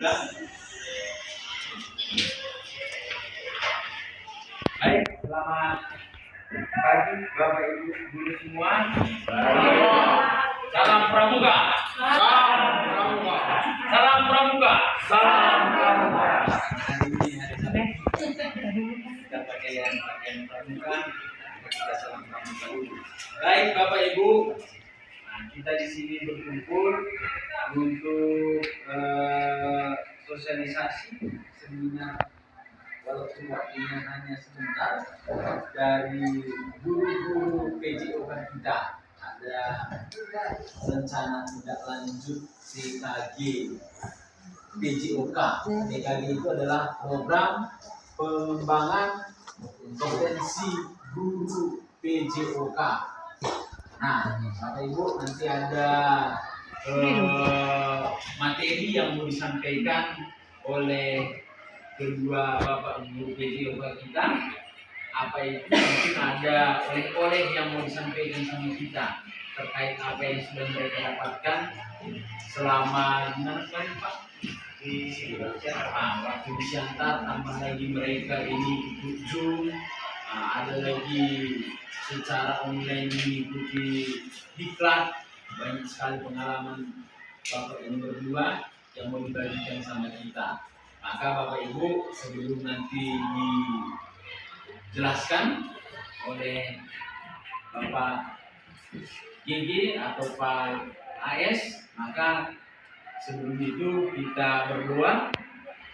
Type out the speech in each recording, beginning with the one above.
Baik, selamat pagi Bapak Ibu guru semua. Salam pramuka. Salam pramuka. Hari ini hari Senin. Kita pakaian pramuka. Kita salam pramuka dulu. Baik Bapak Ibu. Nah, kita di sini berkumpul untuk sosialisasi seminar walaupun waktunya hanya sebentar dari guru-guru PJOK kita. Ada rencana tindak lanjut CKG PJOK. CKG itu adalah program pengembangan kompetensi guru PJOK. Nah, Bapak Ibu nanti ada materi yang mau disampaikan oleh kedua Bapak Ibu PJOK kita. Apa itu? Mungkin ada oleh-oleh yang mau disampaikan sama kita terkait apa yang sudah mereka dapatkan selama gimana sekali Pak? Di waktu di Siantar, tambah lagi mereka ini ikut Zoom, ada lagi secara online mengikuti diklat. Banyak sekali pengalaman Bapak ini berdua yang mau dibagikan sama kita. Maka Bapak Ibu sebelum nanti dijelaskan oleh Bapak GG atau Pak AS, maka sebelum itu kita berdoa.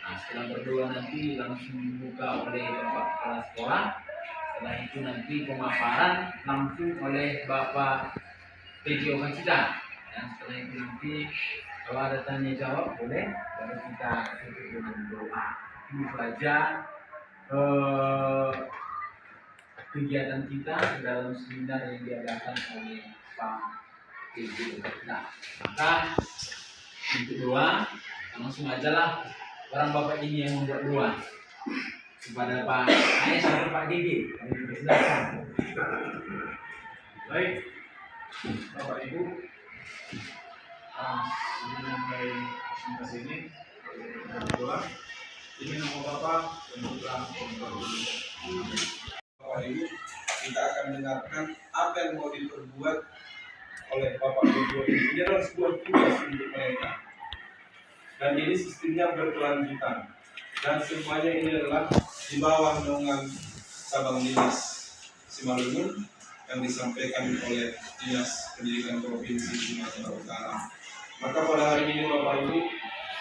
Nah, setelah berdoa nanti langsung dibuka oleh Bapak Kepala Sekolah. Setelah itu nanti pemaparan langsung oleh Bapak PJOK kita. Dan setelah itu nanti kalau ada tanya jawab boleh, baru kita tutup dengan doa. Itu saja kegiatan kita dalam seminar yang diadakan oleh Pak PJOK kita. Maka untuk doa langsung aja lah orang Bapak ini yang membuat doa kepada Pak Ayah atau Pak GG. Baik, Bapak Ibu, sebelum mulai presentasi ini berdoa. Ini nama Bapak dan Putra Bapak Ibu, kita akan dengarkan apa yang mau diperbuat oleh Bapak berdua ini. Ini adalah sebuah tugas untuk mereka. Dan ini sistemnya berkelanjutan. Dan semuanya ini adalah di bawah naungan Cabang Dinas Simalungun yang disampaikan oleh Dinas Pendidikan Provinsi Sumatera Utara. Maka pada hari ini Bapak Ibu,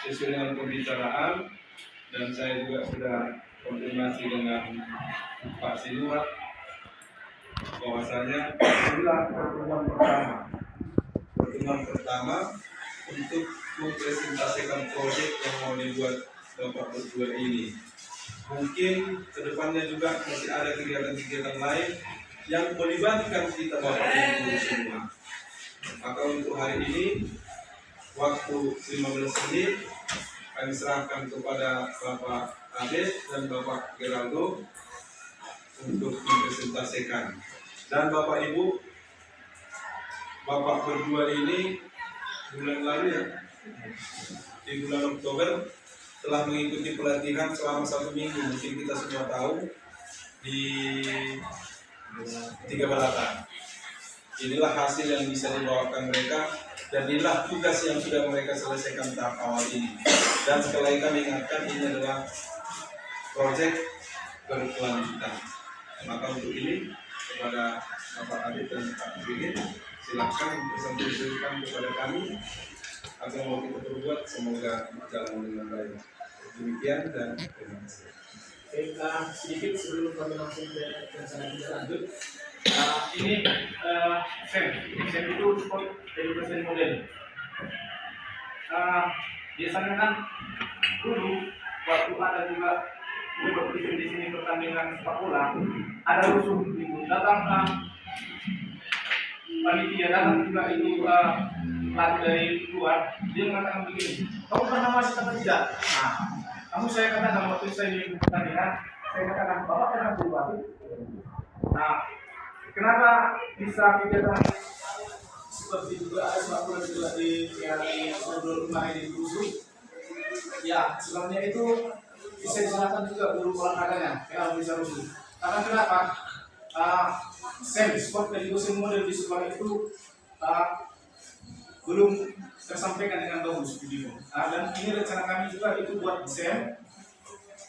sesuai dengan pembicaraan dan saya juga sudah konfirmasi dengan Pak Sinuat bahwasanya inilah pertemuan pertama untuk mempresentasikan proyek yang mau dibuat Bapak berdua ini. Mungkin kedepannya juga masih ada kegiatan-kegiatan lain yang melibatkan kita Bapak Ibu semua. Maka untuk hari ini waktu 15 menit kami serahkan kepada Bapak Abed dan Bapak Geraldo untuk mempresentasikan. Dan Bapak Ibu, Bapak berdua ini bulan lalu ya, di bulan Oktober telah mengikuti pelatihan selama 1 minggu. Mungkin kita semua tahu di Tiga Balatan. Inilah hasil yang bisa dibawakan mereka dan inilah tugas yang sudah mereka selesaikan tahap awal ini. Dan sekali lagi kami ingatkan ini adalah proyek berkelanjutan. Maka untuk ini kepada Bapak Adit dan Pak Bigit, silakan presentasikan kepada kami apa yang mau kita perbuat, semoga berjalan dengan baik. Demikian dan terima kasih. Sedikit sebelum kami langsung ke rencana kita lanjut. Ini SEM itu sport education model. Biasanya kan dulu waktu ada juga di sini pertandingan sepak bola, ada rusuh itu datang panitia datang juga itu pelatih dari luar, dia mengatakan begini, kamu pernah masuk atau tidak? Nah, kamu saya katakan waktu saya di pertandingan, saya katakan bapak pernah berubah. Nah, kenapa bisa kegiatan seperti juga ada sepak bola juga di sebelum kemarin di rusuh? Ya, sebenarnya itu bisa diserahkan juga guru olahraganya, ya bisa rusuh. Karena kenapa? Sport education model di sekolah itu belum tersampaikan dengan bagus begitu. Dan ini rencana kami juga itu buat SEM.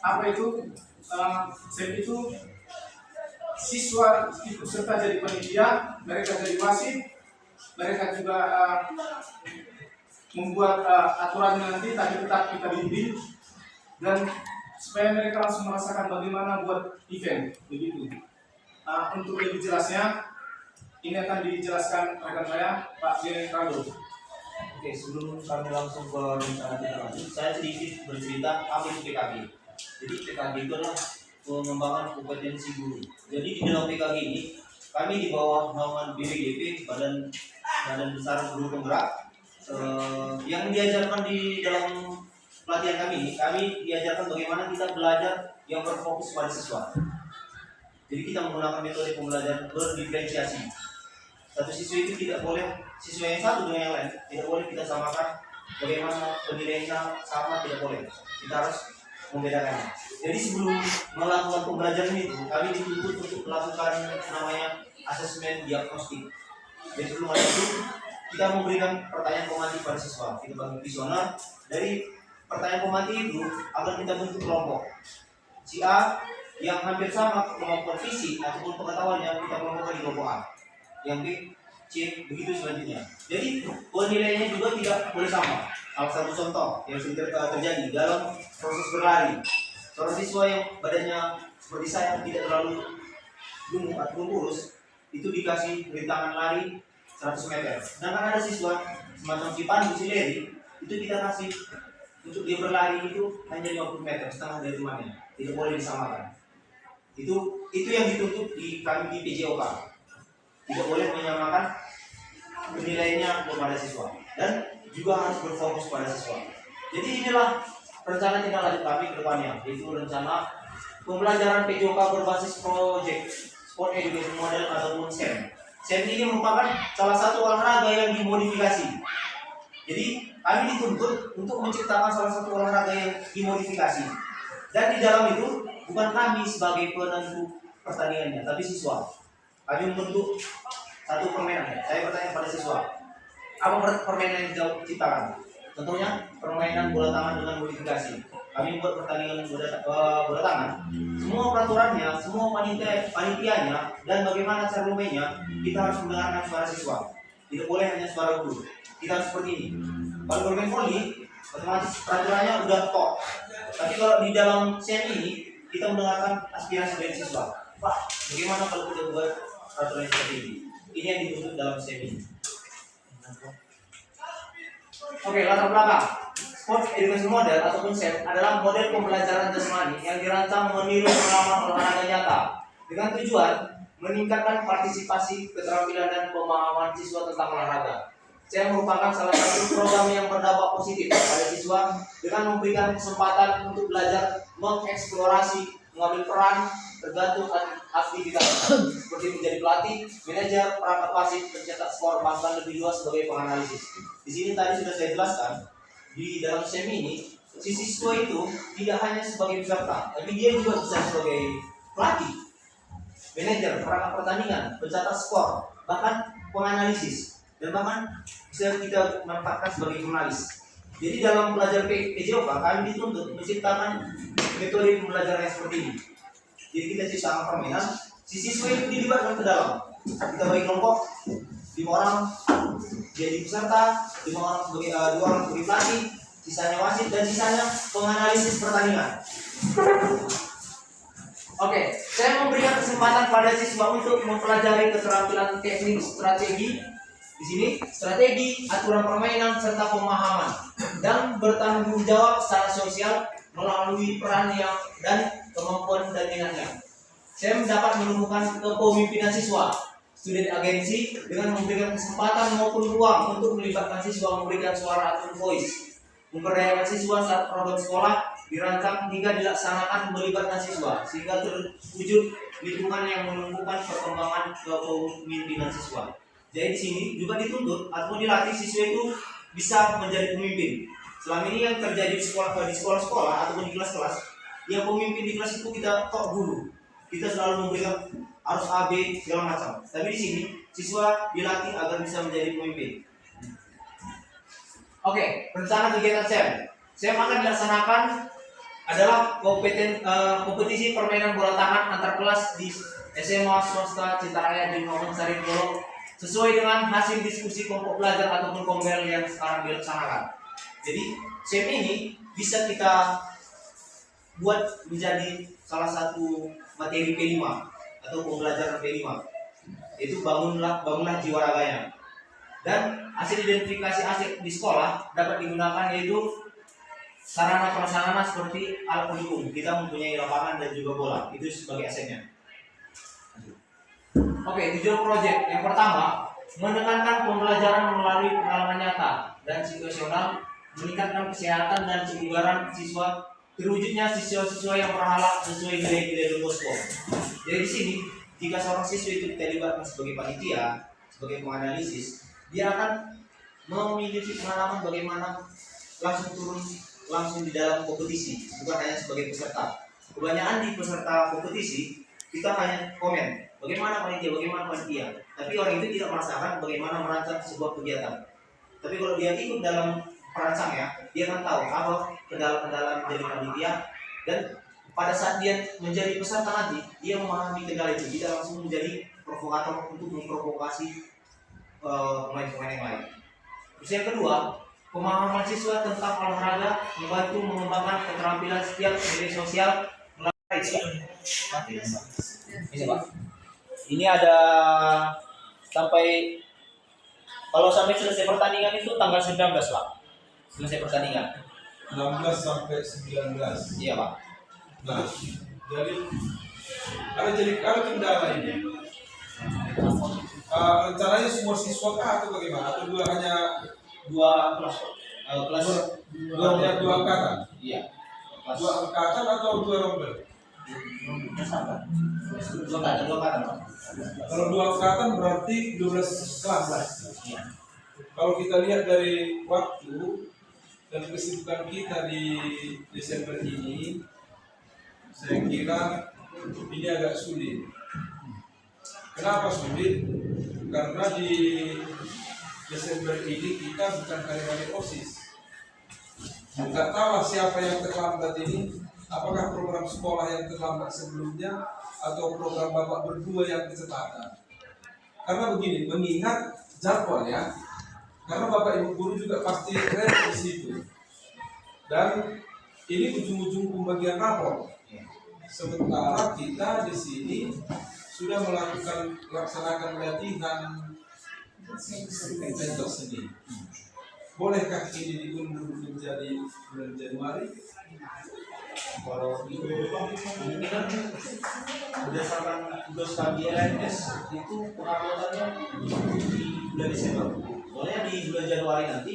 Apa itu? SEM itu siswa ikut serta jadi panitia, mereka jadi wasit, mereka juga membuat aturannya nanti, tapi tetap kita bimbing dan supaya mereka langsung merasakan bagaimana buat event begitu. Untuk lebih jelasnya, ini akan dijelaskan rekan saya Pak Jenen Prabowo. Oke, sebelum kami langsung ke rencana kita lanjut, saya sedikit bercerita apa itu PKG. Jadi PKG itu adalah pengembangan kompetensi guru. Jadi di dalam PKG ini, kami di bawah naungan BPGP, Badan Besar Guru Penggerak, yang diajarkan di dalam pelatihan kami diajarkan bagaimana kita belajar yang berfokus pada siswa. Jadi kita menggunakan metode pembelajaran berdiferensiasi. Satu siswa itu tidak boleh, siswa yang satu dengan yang lain tidak boleh kita samakan. Bagaimana penilaiannya sama, tidak boleh. Kita harus membedakannya. Jadi sebelum melakukan pembelajaran itu, kami dituntut untuk melakukan namanya asesmen diagnostik. Jadi sebelum ada itu, kita memberikan pertanyaan pemati pada siswa. Kita bagi kuesioner. Dari pertanyaan pemati itu akan kita bentuk kelompok. Si A yang hampir sama kemampuan fisik ataupun pengetahuannya, kita kelompokkan di kelompok A. Yang B, C, begitu selanjutnya. Jadi penilaiannya juga tidak boleh sama. Salah satu contoh yang sering terjadi dalam proses berlari, seorang siswa yang badannya seperti saya tidak terlalu gemuk atau kurus, itu dikasih rintangan lari 100 meter. Sedangkan ada siswa semacam si Pandu, si Leri, itu kita kasih untuk dia berlari itu hanya 50 meter, setengah dari rumahnya. Tidak boleh disamakan. Itu yang dituntut di kami di PJOK. Tidak boleh menyamakan penilaiannya kepada siswa dan juga harus berfokus pada siswa. Jadi inilah rencana tindak lanjut kami ke depannya, yaitu rencana pembelajaran PJOK berbasis project Sport Education Model ataupun SEM. SEM ini merupakan salah satu olahraga yang dimodifikasi. Jadi kami dituntut untuk menciptakan salah satu olahraga yang dimodifikasi. Dan di dalam itu bukan kami sebagai penentu pertandingannya, tapi siswa. Kami membentuk satu permainan. Saya bertanya pada siswa, apa permainan yang kita ciptakan? Tentunya permainan bola tangan dengan modifikasi. Kami membuat pertandingan bola tangan. Semua peraturannya, semua panitianya, dan bagaimana cara bermainnya, kita harus mendengarkan suara siswa. Tidak boleh hanya suara guru. Kita harus seperti ini. Kalau bermain voli, otomatis peraturannya udah tok. Tapi kalau di dalam SEM ini, kita mendengarkan aspirasi dari siswa. Pak, bagaimana kalau kita buat peraturan seperti ini? Ini yang dituntut dalam SEM ini. Oke, latar belakang. Sport Education Model ataupun SEM adalah model pembelajaran jasmani yang dirancang meniru pengalaman olahraga nyata dengan tujuan meningkatkan partisipasi, keterampilan dan pemahaman siswa tentang olahraga. SEM merupakan salah satu program yang berdampak positif pada siswa dengan memberikan kesempatan untuk belajar mengeksplorasi, mengambil peran tergantung aktivitas seperti menjadi pelatih, manajer, perangkat wasit, pencetak skor, bahkan lebih luas sebagai penganalisis. Di sini tadi sudah saya jelaskan di dalam SEM ini, si siswa itu tidak hanya sebagai peserta, tapi dia juga bisa sebagai pelatih, manajer, perangkat pertandingan, pencetak skor, bahkan penganalisis. Dan bahkan bisa kita manfaatkan sebagai jurnalis. Jadi dalam belajar PJOK kami dituntut menciptakan metode pembelajaran yang seperti ini. Jadi kita ciptakan permainan, si siswa itu dilibatkan ke dalam. Kita bagi kelompok 5 orang jadi peserta, 2 orang sebagai pelatih, sisanya wasit dan sisanya penganalisis pertandingan. Oke, saya memberikan kesempatan pada siswa untuk mempelajari keterampilan teknik strategi. Di sini strategi, aturan permainan serta pemahaman dan bertanggung jawab secara sosial melalui peran yang dan kemampuan dan minatnya. Saya dapat menemukan kepemimpinan siswa, student agency dengan memberikan kesempatan maupun ruang untuk melibatkan siswa memberikan suara atau voice. Memberdayakan siswa saat program sekolah dirancang hingga dilaksanakan melibatkan siswa sehingga terwujud lingkungan yang menumbuhkan perkembangan kepemimpinan siswa. Jadi di sini juga dituntut atau dilatih siswa itu bisa menjadi pemimpin. selama ini yang terjadi di sekolah-sekolah ataupun di kelas-kelas, yang pemimpin di kelas itu kita tok guru. Kita selalu memberikan harus A, B, segala macam. Tapi di sini siswa dilatih agar bisa menjadi pemimpin. Oke, rencana kegiatan SEM. SEM akan dilaksanakan adalah kompetisi permainan bola tangan antar kelas di SMA swasta Citaraya di Nomen Sari Polo sesuai dengan hasil diskusi kelompok belajar ataupun kombel yang sekarang dilaksanakan. Jadi SEM ini bisa kita buat menjadi salah satu materi P5 atau pembelajaran P5, yaitu bangunlah jiwa raganya. Dan hasil identifikasi aset di sekolah dapat digunakan yaitu sarana prasarana seperti alat pendukung. Kita mempunyai lapangan dan juga bola, itu sebagai asetnya. Oke, tujuan proyek yang pertama menekankan pembelajaran melalui pengalaman nyata dan situasional, meningkatkan kesehatan dan kebugaran siswa, terwujudnya siswa-siswa yang berhala sesuai nilai-nilai Lubosco. Jadi di sini, jika seorang siswa itu kita libatkan sebagai panitia, sebagai penganalisis, dia akan memiliki pengalaman bagaimana langsung di dalam kompetisi, bukan hanya sebagai peserta. Kebanyakan di peserta kompetisi kita hanya komen, bagaimana panitia, tapi orang itu tidak merasakan bagaimana merancang sebuah kegiatan. Tapi kalau dia ikut dalam perancangnya, dia akan tahu apa kendala-kendala menjadi panitia, dan pada saat dia menjadi peserta nanti, dia memahami kendala itu, tidak langsung menjadi provokator untuk memprovokasi pemain-pemain yang lain. Terus yang kedua, pemahaman siswa tentang olahraga membantu mengembangkan keterampilan setiap nilai sosial melalui ini Pak. Ini ada kalau sampai selesai pertandingan itu tanggal 19 Pak. Selesai pertandingan 16 sampai 19. Iya Pak. Nah, jadi kalau kendala ini rencananya semua siswa kah atau bagaimana? Atau Dua kelas dua angkatan? Iya. Dua angkatan atau dua rombel? Dua angkatan Pak. Kalau dua angkatan berarti 12 kelas. Iya. Kalau kita lihat dari waktu dan kesibukan kita di Desember ini, saya kira ini agak sulit. Kenapa sulit? Karena di Desember ini kita bukan kali-kali OSIS. Tidak tahu siapa yang terlambat ini, apakah program sekolah yang terlambat sebelumnya atau program bapak berdua yang kecepatan. Karena begini, mengingat jadwal ya, karena bapak ibu guru juga pasti repot di situ. Dan ini ujung-ujung pembagian rapor. Sementara kita di sini sudah melaksanakan latihan pentas seni. Bolehkah ini diundur menjadi bulan Januari? Kalau ini kan berdasarkan tugas kami LNS itu pengangkatannya di bulan Desember. Soalnya di bulan Januari nanti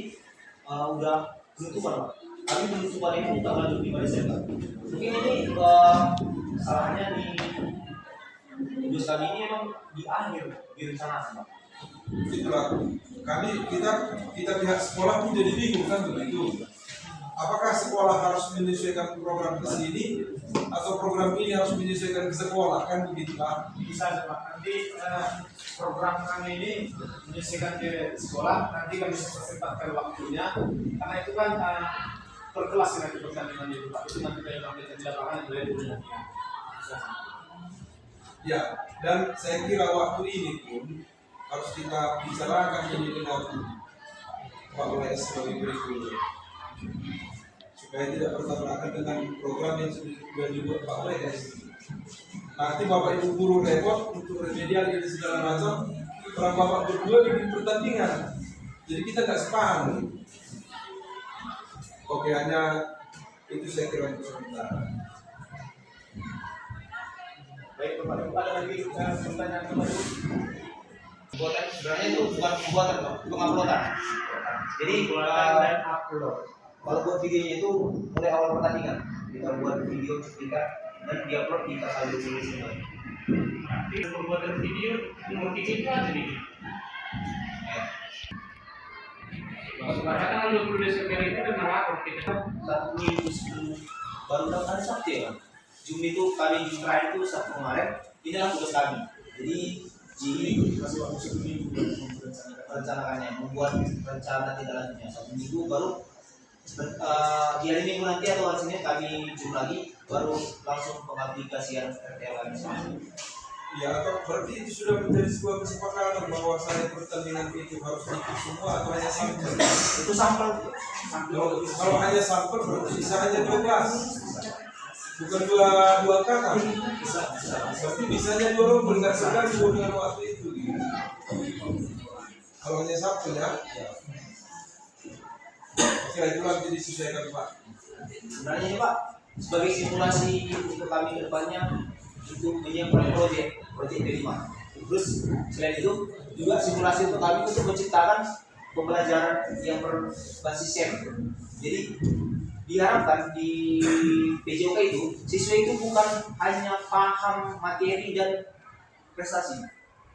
udah penutupan Pak. Tapi penutupan itu tanggal 25 Desember. Mungkin ini salahnya di tugas kami ini emang di akhir direncanakan Pak. Itulah kita pihak sekolah pun jadi bingung kan begitu. Apakah sekolah harus menyesuaikan program ke sini atau program ini harus menyesuaikan ke sekolah kan begitu Pak? Bisa Pak. Nanti program kami ini menyesuaikan ke sekolah, nanti kami sepakatkan waktunya, karena itu kan per kelas nanti pertandingan itu Pak. Itu nanti kita ambil di lapangan mulai dulu. Ya, dan saya kira waktu ini pun harus kita bicarakan ini dengan Pak WS sebagai berikut, supaya tidak bertabrakan dengan program yang sudah dibuat Pak WS. Nanti bapak ibu guru repot untuk remedial ini segala macam, orang bapak berdua bikin pertandingan, jadi kita nggak sepaham. Oke, hanya itu saya kira untuk sementara. Baik Bapak, ada lagi pertanyaan kembali? Pembuatan sebenarnya itu bukan pembuatan Pak, penguploadan. Jadi Dan upload. kalau buat videonya itu mulai awal pertandingan kita buat video cuplikan dan diupload di tanggal 20 Desember. Nanti pembuatan video nomor 3 itu ada nih. Karena 20 Desember itu dengan apa kita? 1 minggu sebelum baru dapat hari Sabtu ya. Juni itu kami Juni terakhir itu Sabtu kemarin. Inilah tugas kami. Jadi Juni Masih waktu 1 minggu merencanakannya, membuat rencana tidak lanjutnya. 1 minggu baru di hari Minggu nanti atau hari Senin kami jumpa lagi, baru langsung pengaplikasian RTL kami semua. Ya, atau berarti itu sudah menjadi sebuah kesepakatan bahwa saya pertandingan itu harus ikut semua atau hanya sampel? Itu sampel. Kalau hanya sampel berarti bisa hanya 12, bukan dua kakak. Berarti bisanya 2 orang berdasarkan dengan waktu itu. Gitu. Kalau hanya sampel ya. Oke, itu nanti disesuaikan Pak. Sebenarnya ini Pak, sebagai simulasi untuk kami ke depannya itu menyiapkan proyek B5. Terus selain itu juga simulasi untuk kami untuk menciptakan pembelajaran yang berbasis SEM. Jadi diharapkan di PJOK itu siswa itu bukan hanya paham materi dan prestasi.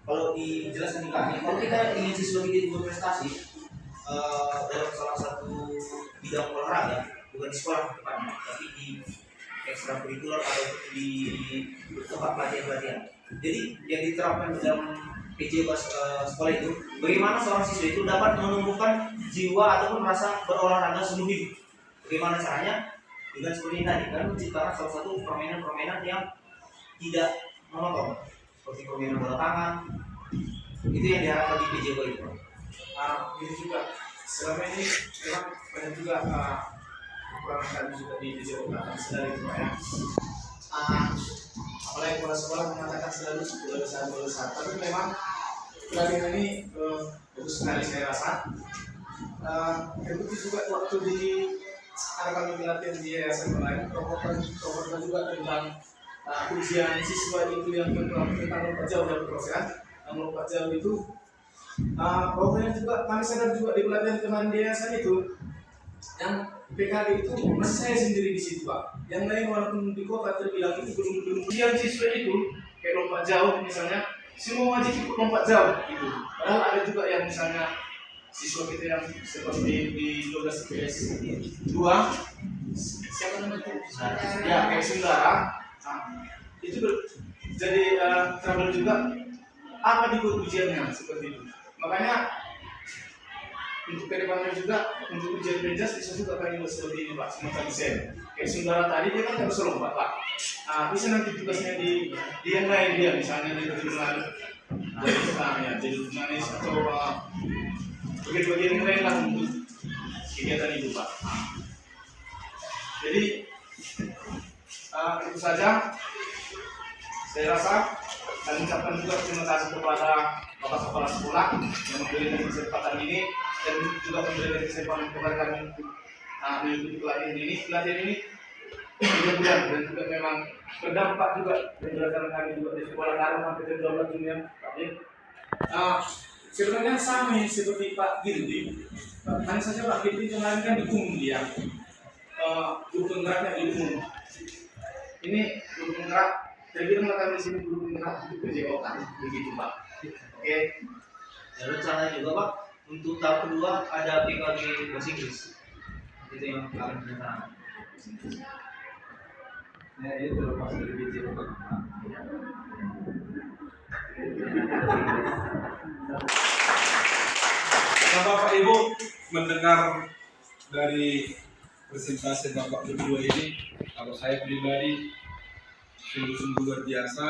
Kalau dijelaskan di kami, kalau kita ingin siswa kita itu berprestasi dalam salah satu bidang olahraga, bukan di sekolah depannya, tapi di ekstrakurikuler atau di tempat pelatihan-pelatihan. Jadi yang diterapkan dalam PJ sekolah itu, bagaimana seorang siswa itu dapat menumbuhkan jiwa ataupun rasa berolahraga seumur hidup. Bagaimana caranya? Dengan seperti ini tadi, kan menciptakan salah satu permainan-permainan yang tidak monoton, seperti permainan bola tangan. Itu yang diharapkan di PJ itu. Ini juga selama ini memang banyak juga kekurangan kami juga di PJOK selalu itu ya. Apalagi kepala sekolah mengatakan selalu bola besar, tapi memang pelatihan ini bagus sekali saya rasa. Terbukti juga waktu di kami pelatihan di yayasan lain, program juga tentang ujian siswa itu yang tentang lompat jauh dan proses. Yang lompat jauh itu pokoknya juga kami sadar juga di pelatihan teman di yayasan itu yang PKB itu masih saya sendiri di situ Pak. Yang lain walaupun di kota terbilang itu belum ujian siswa itu kayak lompat jauh misalnya semua wajib ikut lompat jauh gitu. Padahal ada juga yang misalnya siswa kita yang seperti di 12 PS 2 siapa namanya itu? Ya kayak Sundara. Itu jadi trouble juga apa di ujiannya seperti itu. Makanya untuk kedepannya juga untuk ujian penjas bisa juga kami buat seperti ini Pak, semacam desain. Kayak Sundara tadi dia kan harus lompat Pak. Bisa nanti tugasnya di yang lain dia misalnya di jurnal, ya jadi jurnalis atau bagian-bagian yang lain lah untuk kegiatan itu Pak. Jadi itu saja. Saya rasa dan ucapkan juga terima kasih kepada Bapak Kepala Sekolah yang memberikan kesempatan ini dan juga memberikan kesempatan kepada kami untuk mengikuti pelatihan ini 3 bulan dan juga memang berdampak juga pembelajaran kami juga di sekolah Karang sampai ke 12 Juni. Sebenarnya sama seperti Pak Girdi, hanya saja Pak Girdi kemarin kan di umum dia, guru penggeraknya di umum. Ini guru penggerak. Terbilang kami di sini guru penggerak untuk PJOK begitu Pak. Oke. Dan rencana juga Pak untuk tahap kedua ada PKB bahasa Inggris. Itu yang kami rencanakan. Ya itu terlepas dari PJOK. Nah, Bapak Ibu mendengar dari presentasi Bapak berdua ini, kalau saya pribadi sungguh-sungguh luar biasa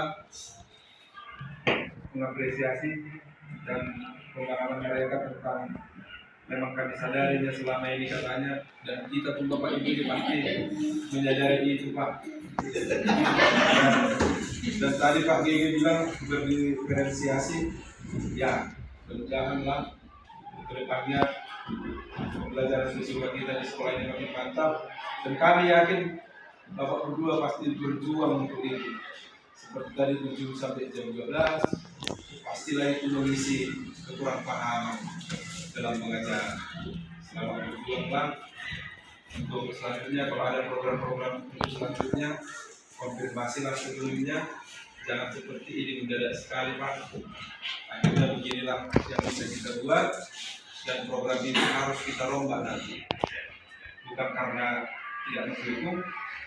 mengapresiasi dan pengalaman mereka tentang memang kami sadarinya selama ini katanya dan kita pun Bapak Ibu ini pasti menyadari itu Pak. Dan tadi Pak Gege bilang berdiferensiasi, ya janganlah kedepannya pembelajaran siswa kita di sekolah ini makin mantap dan kami yakin Bapak berdua pasti berjuang untuk itu. Seperti tadi 7 sampai jam 12, pastilah itu mengisi kekurang pahaman dalam pengajaran. Selamat berjuanglah untuk selanjutnya kalau ada program-program untuk selanjutnya konfirmasilah sebelumnya. Jangan seperti ini mendadak sekali Pak. Akhirnya beginilah yang bisa kita buat dan program ini harus kita rombak nanti, bukan karena tidak mendukung,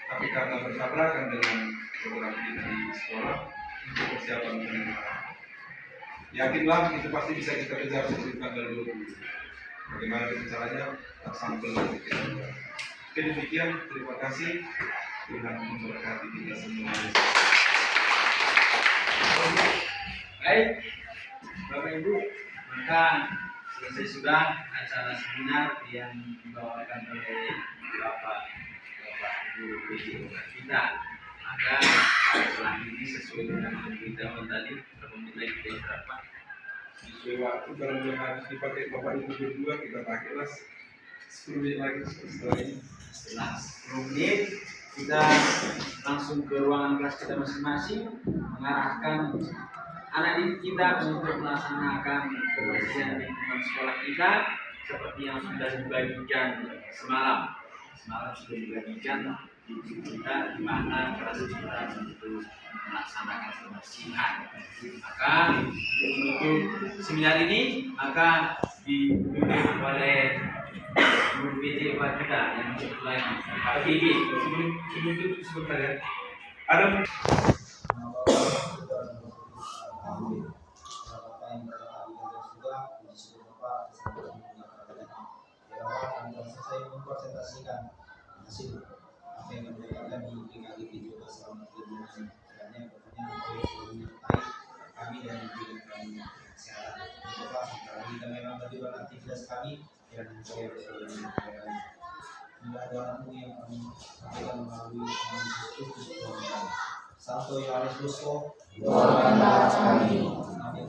tapi karena bertabrakan dengan program kita di sekolah untuk persiapan penerimaan. Yakinlah itu pasti bisa kita kejar sebelum tanggal 20. Bagaimana caranya? Sampel nanti kita buat. Oke, demikian, terima kasih. Tuhan memberkati kita semua. Baik, Bapak Ibu, maka selesai sudah acara seminar yang dibawakan oleh Bapak Guru PJ kita. Maka setelah ini sesuai dengan pemberitahuan tadi, menit kita berapa? Sesuai waktu kalau yang harus dipakai Bapak Ibu berdua, kita pakailah 10 menit lagi setelah ini. Setelah 10 menit kita langsung ke ruangan kelas kita masing-masing, mengarahkan anak didik kita untuk melaksanakan kebersihan lingkungan sekolah kita seperti yang sudah dibagikan semalam. Semalam sudah dibagikan di kita di mana kelas kita untuk melaksanakan kebersihan. Maka untuk seminar ini maka dipimpin oleh Guru PJ kita yang mulai Pak PJ. Sebelum itu sebentar ya. Ada saya mempresentasikan hasil apa yang didapatkan di PKG juga selama 3 bulan ini. Karena kami dan kami kesehatan. Kalau kita memang bagaimana aktivitas kami dan saya doamu yang kami sampaikan melalui Santo Yohanes Bosco. Doakanlah kami. Amin.